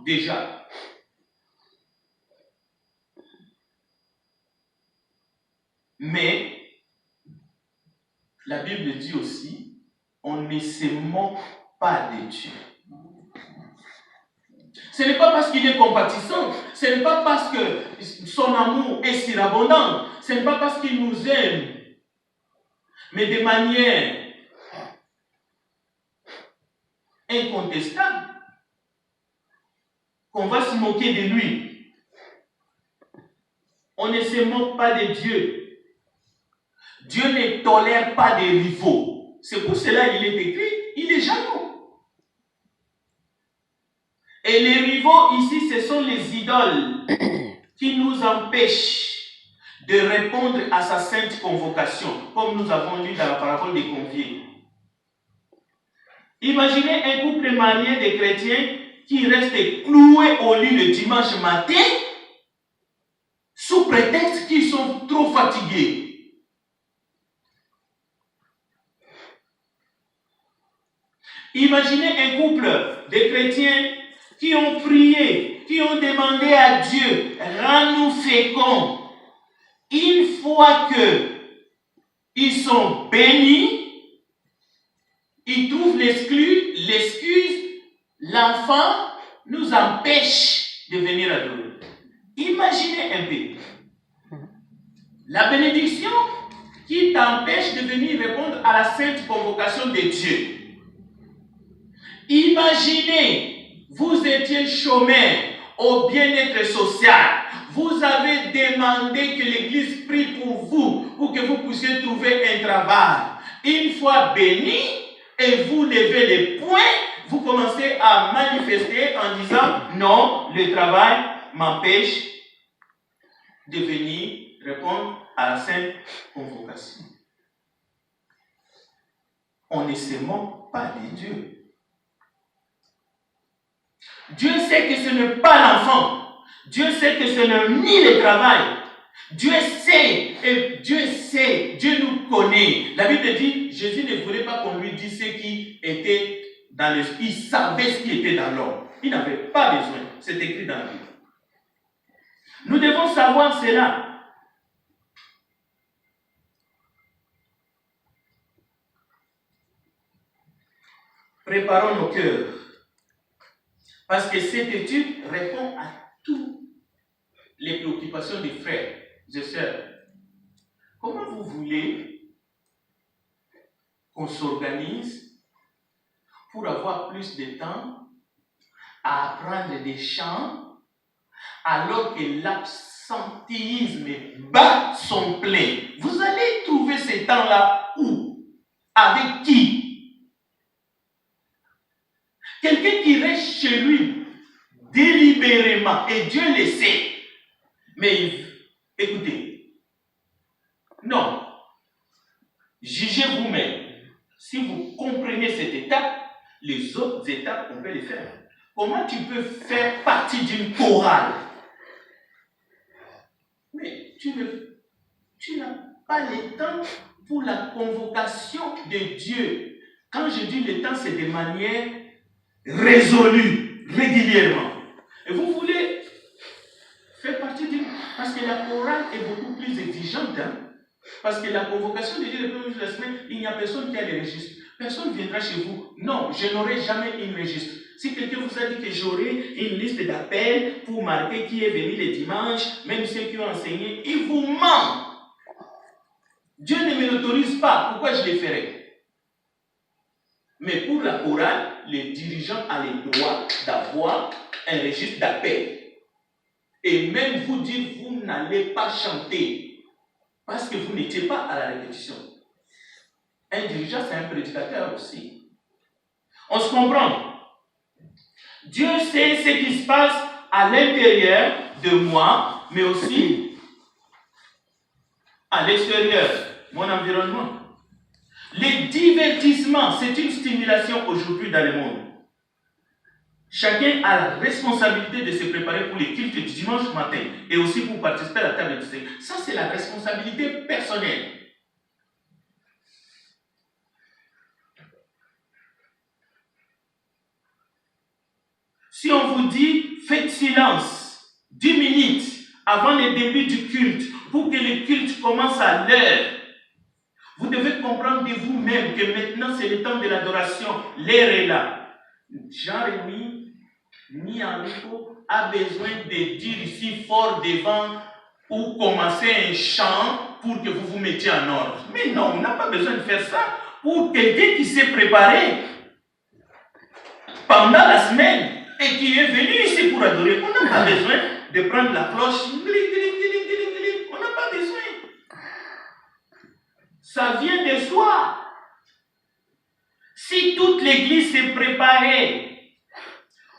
déjà. Mais la Bible dit aussi, on ne se moque pas de Dieu. Ce n'est pas parce qu'il est compatissant, ce n'est pas parce que son amour est surabondant, ce n'est pas parce qu'il nous aime, mais de manière incontestable, qu'on va se moquer de lui. On ne se moque pas de Dieu. Dieu ne tolère pas des rivaux. C'est pour cela qu'il est écrit, il est jaloux. Et les rivaux ici, ce sont les idoles qui nous empêchent de répondre à sa sainte convocation, comme nous avons lu dans la parabole des conviés. Imaginez un couple marié de chrétiens qui reste cloué au lit le dimanche matin sous prétexte qu'ils sont trop fatigués. Imaginez un couple de chrétiens qui ont prié, qui ont demandé à Dieu, rends-nous féconds. Une fois qu'ils sont bénis, ils trouvent l'excuse, l'enfant nous empêche de venir adorer. Imaginez un peu. La bénédiction qui t'empêche de venir répondre à la sainte convocation de Dieu. Imaginez, vous étiez chômeur au bien-être social. Vous avez demandé que l'Église prie pour vous, pour que vous puissiez trouver un travail. Une fois béni, et vous levez les poings, vous commencez à manifester en disant « Non, le travail m'empêche de venir répondre à la sainte convocation. » On ne se moque pas de Dieu. Dieu sait que ce n'est pas l'enfant. Dieu sait que ce n'est ni le travail. Dieu sait, et Dieu sait, Dieu nous connaît. La Bible dit, Jésus ne voulait pas qu'on lui dise ce qui était dans l'esprit. Il savait ce qui était dans l'homme. Il n'avait pas besoin. C'est écrit dans la Bible. Nous devons savoir cela. Préparons nos cœurs. Parce que cette étude répond à toutes les préoccupations des frères et sœurs. Comment vous voulez qu'on s'organise pour avoir plus de temps à apprendre des chants alors que l'absentéisme bat son plein? Vous allez trouver ces temps-là où? Avec qui? Quelqu'un qui reste chez lui délibérément, et Dieu le sait. Mais écoutez, non, jugez vous-même. Si vous comprenez cette étape, les autres étapes, on peut les faire. Comment tu peux faire partie d'une chorale? Mais tu n'as pas le temps pour la convocation de Dieu. Quand je dis le temps, c'est de manière résolue, régulièrement. Et vous voulez faire partie d'une... Parce que la chorale est beaucoup plus exigeante. Parce que la convocation de Dieu, le premier jour de la semaine, il n'y a personne qui a les registres. Personne ne viendra chez vous. Non, je n'aurai jamais une registre. Si quelqu'un vous a dit que j'aurai une liste d'appels pour marquer qui est venu le dimanche, même ceux qui ont enseigné, il vous ment. Dieu ne me l'autorise pas. Pourquoi je le ferai? Mais pour la chorale, les dirigeants ont le droit d'avoir un registre d'appels. Et même vous dire, vous n'allez pas chanter parce que vous n'étiez pas à la répétition. Un dirigeant, c'est un prédicateur aussi. On se comprend. Dieu sait ce qui se passe à l'intérieur de moi, mais aussi à l'extérieur, mon environnement. Les divertissements, c'est une stimulation aujourd'hui dans le monde. Chacun a la responsabilité de se préparer pour les cultes du dimanche matin et aussi pour participer à la table du Seigneur. Ça, c'est la responsabilité personnelle. Si on vous dit, faites silence 10 minutes avant le début du culte, pour que le culte commence à l'heure, vous devez comprendre de vous-même que maintenant c'est le temps de l'adoration, l'heure est là. Jean-Rémy ni Enrico a besoin de dire ici fort devant ou commencer un chant pour que vous vous mettiez en ordre. Mais non, on n'a pas besoin de faire ça pour quelqu'un qui s'est préparé pendant la semaine et qui est venu ici pour adorer. On n'a pas besoin de prendre la cloche. On n'a pas besoin. Ça vient de soi. Si toute l'église s'est préparée,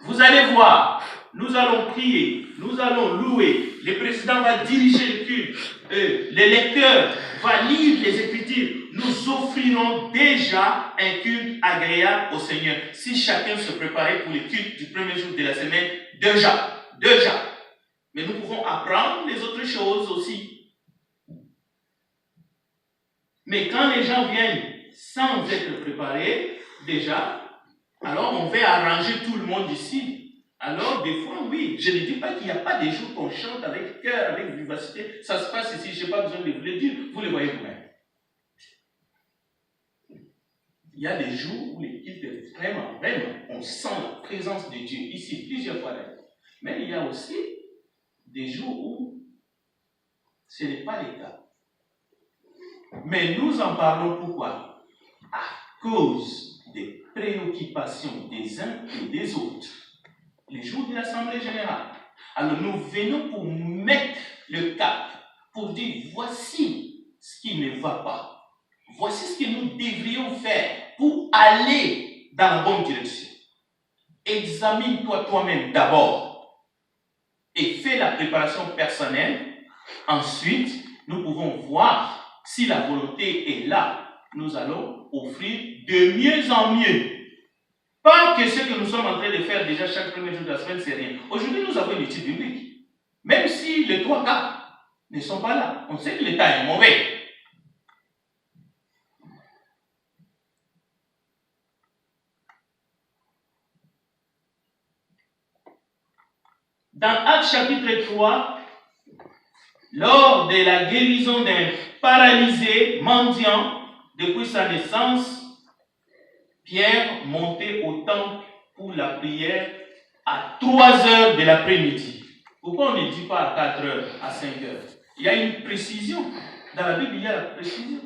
vous allez voir, nous allons prier, nous allons louer, le président va diriger le culte, le lecteur va lire les Écritures. Nous offrirons déjà un culte agréable au Seigneur. Si chacun se préparait pour le culte du premier jour de la semaine, déjà. Mais nous pouvons apprendre les autres choses aussi. Mais quand les gens viennent sans être préparés, déjà, alors on va arranger tout le monde ici. Alors des fois, oui, je ne dis pas qu'il n'y a pas des jours qu'on chante avec cœur, avec vivacité. Ça se passe ici, je n'ai pas besoin de vous le dire, vous le voyez vous-même. Il y a des jours où l'équipe est vraiment, on sent la présence de Dieu ici, plusieurs fois. Mais il y a aussi des jours où ce n'est pas le cas. Mais nous en parlons pourquoi? À cause des préoccupations des uns et des autres. Les jours de l'Assemblée générale. Alors nous venons pour mettre le cap, pour dire voici ce qui ne va pas. Voici ce que nous devrions faire pour aller dans la bonne direction. Examine-toi toi-même d'abord et fais la préparation personnelle. Ensuite, nous pouvons voir si la volonté est là. Nous allons offrir de mieux en mieux. Pas que ce que nous sommes en train de faire déjà chaque premier jour de la semaine, c'est rien. Aujourd'hui, nous avons une étude biblique. Même si les 3 cas ne sont pas là, on sait que l'état est mauvais. Dans Actes chapitre 3, lors de la guérison d'un paralysé mendiant depuis sa naissance, Pierre montait au temple pour la prière à 3 heures de l'après-midi. Pourquoi on ne dit pas à 4 heures, à 5 heures? Il y a une précision. Dans la Bible, il y a la précision.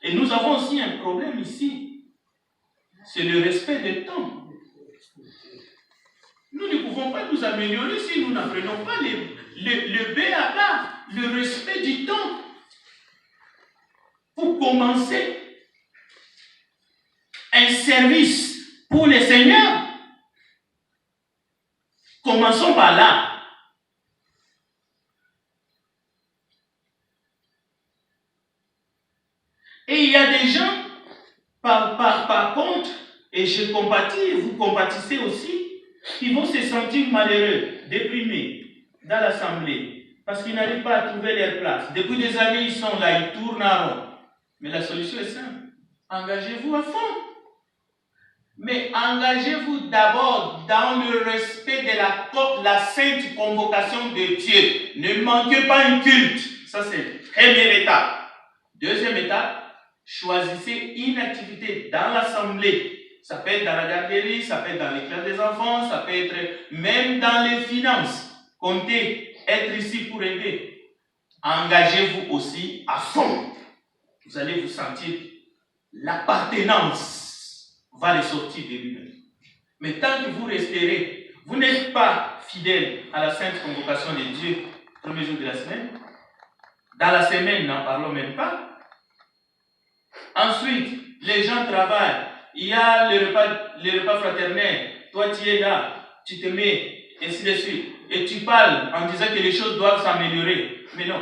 Et nous avons aussi un problème ici. C'est le respect des temps. Nous ne pouvons pas nous améliorer si nous n'apprenons pas le B.A.K., le respect du temps. Pour commencer un service pour le Seigneur, commençons par là. Et il y a des gens, par contre, et je compatis, vous compatissez aussi, qui vont se sentir malheureux, déprimés dans l'assemblée, parce qu'ils n'arrivent pas à trouver leur place. Depuis des années, ils sont là, ils tournent en rond. Mais la solution est simple. Engagez-vous à fond. Mais engagez-vous d'abord dans le respect de la sainte convocation de Dieu. Ne manquez pas un culte. Ça, c'est la première étape. Deuxième étape, choisissez une activité dans l'assemblée. Ça peut être dans la garderie, ça peut être dans les classes des enfants, ça peut être même dans les finances. Comptez être ici pour aider. Engagez-vous aussi à fond. Vous allez vous sentir l'appartenance va ressortir de lui-même. Mais tant que vous resterez, vous n'êtes pas fidèle à la sainte convocation de Dieu, premier jour de la semaine. Dans la semaine, n'en parlons même pas. Ensuite, les gens travaillent. Il y a le repas fraternel. Toi, tu es là, tu te mets, ainsi de suite. Et tu parles en disant que les choses doivent s'améliorer. Mais non.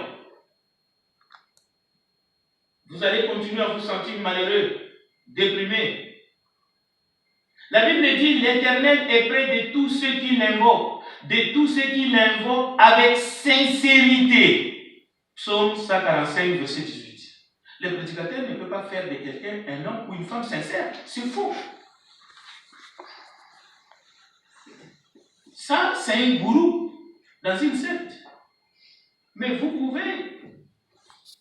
Vous allez continuer à vous sentir malheureux, déprimé. La Bible dit, l'Éternel est près de tous ceux qui l'invoquent, avec sincérité. Psaume 145, verset 18. Le prédicateur ne peut pas faire de quelqu'un un homme ou une femme sincère. C'est faux. Ça, c'est un gourou dans une secte. Mais vous pouvez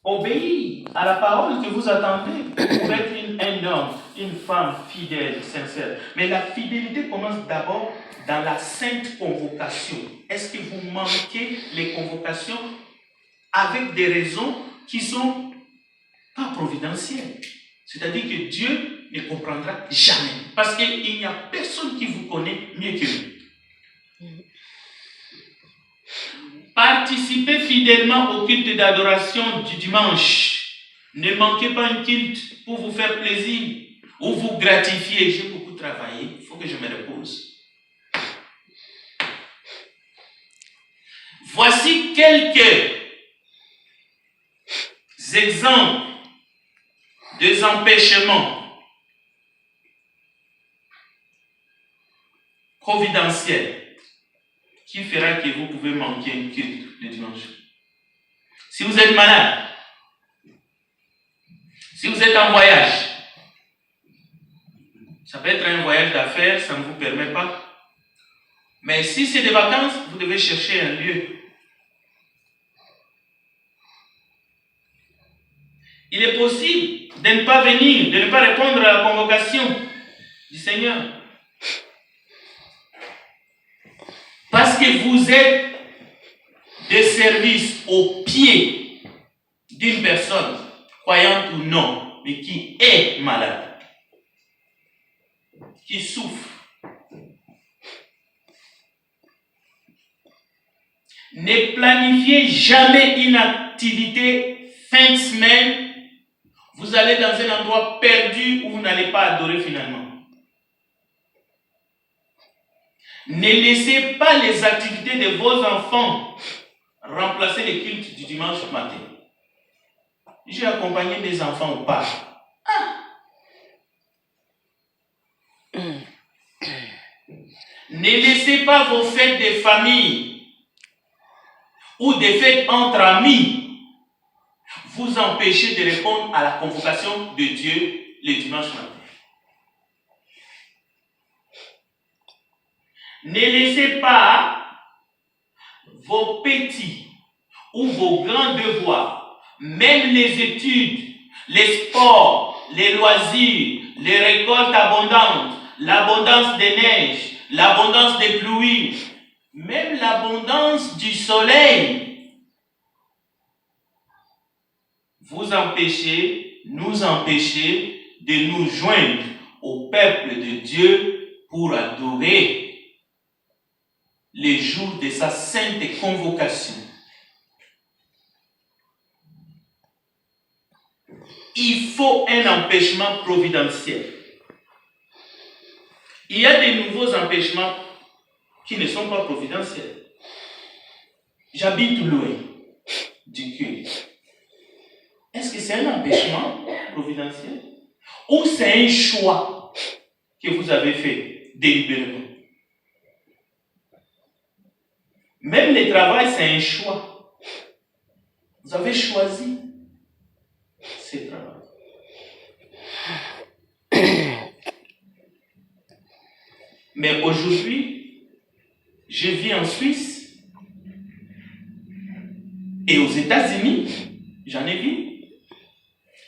obéir à la parole que vous attendez pour être un homme, une femme fidèle, sincère. Mais la fidélité commence d'abord dans la sainte convocation. Est-ce que vous manquez les convocations avec des raisons qui ne sont pas providentielles? C'est-à-dire que Dieu ne comprendra jamais. Parce qu'il n'y a personne qui vous connaît mieux que lui. Participez fidèlement au culte d'adoration du dimanche. Ne manquez pas un culte pour vous faire plaisir ou vous gratifier. J'ai beaucoup travaillé, il faut que je me repose. Voici quelques exemples des empêchements providentiels qui fera que vous pouvez manquer un culte le dimanche. Si vous êtes malade, si vous êtes en voyage, ça peut être un voyage d'affaires, ça ne vous permet pas. Mais si c'est des vacances, vous devez chercher un lieu. Il est possible de ne pas venir, de ne pas répondre à la convocation du Seigneur. Parce que vous êtes de service au pied d'une personne, croyante ou non, mais qui est malade, qui souffre. Ne planifiez jamais une activité fin de semaine. Vous allez dans un endroit perdu où vous n'allez pas adorer finalement. Ne laissez pas les activités de vos enfants remplacer les cultes du dimanche matin. J'ai accompagné des enfants au parc. Ne laissez pas vos fêtes de famille ou des fêtes entre amis vous empêcher de répondre à la convocation de Dieu le dimanche matin. Ne laissez pas vos petits ou vos grands devoirs, même les études, les sports, les loisirs, les récoltes abondantes, l'abondance des neiges, l'abondance des pluies, même l'abondance du soleil, vous empêchez, nous empêcher de nous joindre au peuple de Dieu pour adorer les jours de sa sainte convocation. Il faut un empêchement providentiel. Il y a des nouveaux empêchements qui ne sont pas providentiels. J'habite loin du culte. Est-ce que c'est un empêchement providentiel ou c'est un choix que vous avez fait délibérément? Même le travail, c'est un choix. Vous avez choisi ce travail. Mais aujourd'hui, je vis en Suisse et aux États-Unis, j'en ai vu.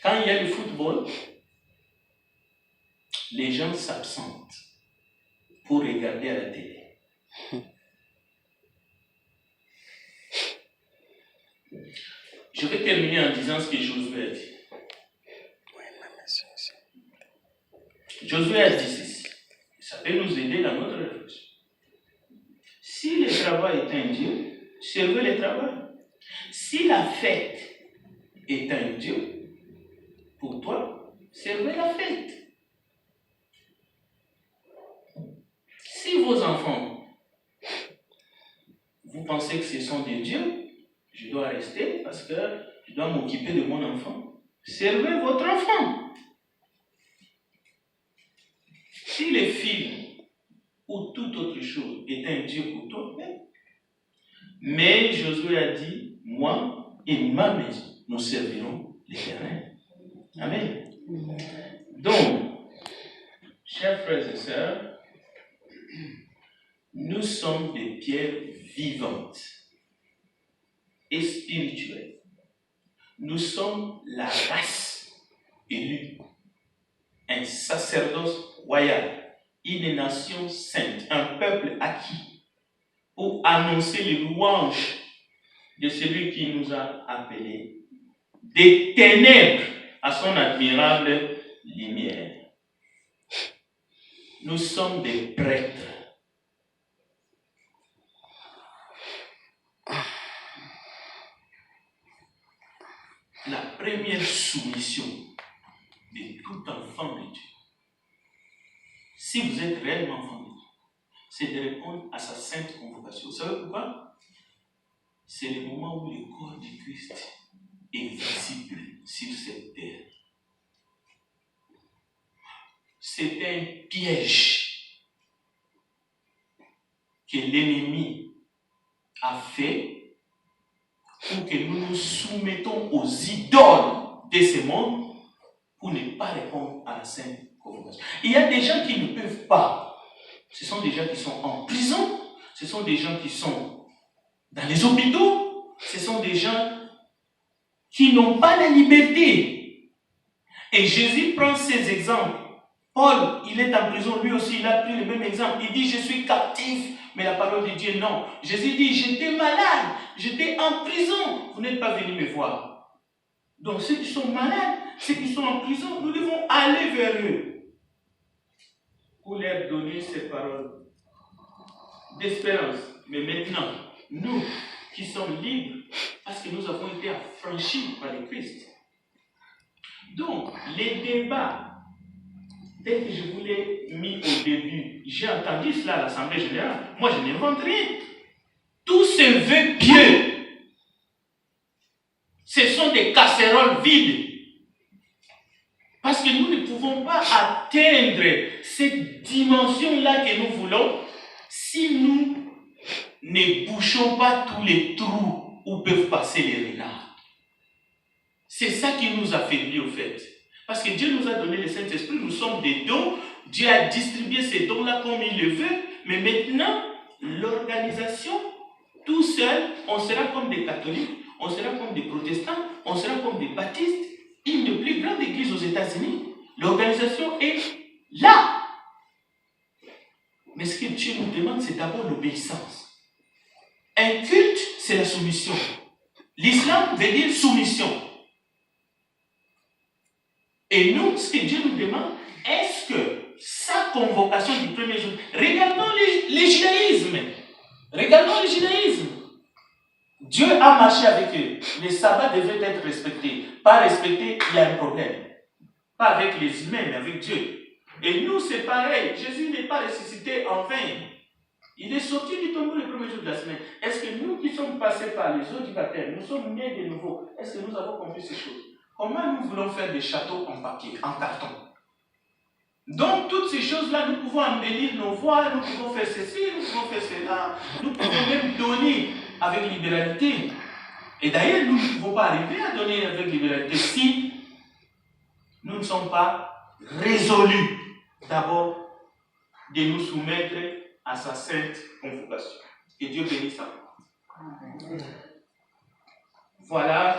Quand il y a le football, les gens s'absentent pour regarder à la télé. Je vais terminer en disant ce que Josué a dit. Josué a dit ceci. Ça peut nous aider dans notre réflexion. Si le travail est un Dieu, servez le travail. Si la fête est un Dieu, pour toi, servez la fête. Si vos enfants, vous pensez que ce sont des dieux, je dois rester parce que je dois m'occuper de mon enfant. Servez votre enfant. Si le film ou toute autre chose est un Dieu pour toi, mais Josué a dit, moi et ma maison, nous servirons l'Éternel. Amen. Donc, chers frères et sœurs, Nous sommes des pierres vivantes et spirituelles. Nous sommes la race élue, un sacerdoce royal, une nation sainte, un peuple acquis, pour annoncer les louanges de celui qui nous a appelés des ténèbres à son admirable lumière. Nous sommes des prêtres. La première soumission de tout enfant de Dieu, si vous êtes réellement enfant de Dieu, c'est de répondre à sa sainte convocation. Vous savez pourquoi? C'est le moment où le corps de Christ est visible sur cette terre. C'est un piège que l'ennemi a fait pour que nous nous soumettons aux idoles de ce monde pour ne pas répondre à la sainte convocation. Il y a des gens qui ne peuvent pas. Ce sont des gens qui sont en prison, ce sont des gens qui sont dans les hôpitaux, ce sont des gens qui n'ont pas la liberté. Et Jésus prend ces exemples. Paul, il est en prison, lui aussi, il a pris le même exemple. Il dit, je suis captif, mais la parole de Dieu, non. Jésus dit, j'étais malade, j'étais en prison, vous n'êtes pas venus me voir. Donc ceux qui sont malades, ceux qui sont en prison, nous devons aller vers eux pour leur donner ces paroles d'espérance. Mais maintenant, nous qui sommes libres, parce que nous avons été affranchis par le Christ. Donc, les débats, dès que je vous l'ai mis au début, j'ai entendu cela à l'Assemblée générale. Moi, je n'invente rien. Tous ces vœux pieux, ce sont des casseroles vides. Parce que nous ne pouvons pas atteindre cette dimension-là que nous voulons si nous ne bouchons pas tous les trous où peuvent passer les renards. C'est ça qui nous affaiblit au fait. Parce que Dieu nous a donné le Saint-Esprit, nous sommes des dons, Dieu a distribué ces dons-là comme il le veut, mais maintenant, l'organisation, tout seul, on sera comme des catholiques, on sera comme des protestants, on sera comme des baptistes, une des plus grandes églises aux États-Unis. L'organisation est là. Mais ce que Dieu nous demande, c'est d'abord l'obéissance. Un culte, c'est la soumission. L'islam veut dire soumission. Et nous, ce que Dieu nous demande, est-ce que sa convocation du premier jour, regardons les judaïsmes. Regardons le judaïsme. Dieu a marché avec eux. Les sabbats devaient être respectés. Pas respectés, il y a un problème. Pas avec les humains, mais avec Dieu. Et nous, c'est pareil. Jésus n'est pas ressuscité en vain. Il est sorti du tombeau le premier jour de la semaine. Est-ce que nous qui sommes passés par les eaux du baptême, nous sommes nés de nouveau, est-ce que nous avons compris ces choses? Comment nous voulons faire des châteaux en papier, en carton? Donc, toutes ces choses-là, nous pouvons embellir nos voix, nous pouvons faire ceci, nous pouvons faire cela, nous pouvons même donner avec libéralité. Et d'ailleurs, nous ne pouvons pas arriver à donner avec libéralité si nous ne sommes pas résolus d'abord de nous soumettre à sa sainte convocation. Que Dieu bénisse ça. Voilà,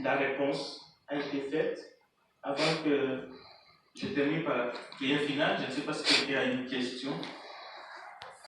la réponse a été faite. Avant que je termine par la prière finale, je ne sais pas si quelqu'un a une question.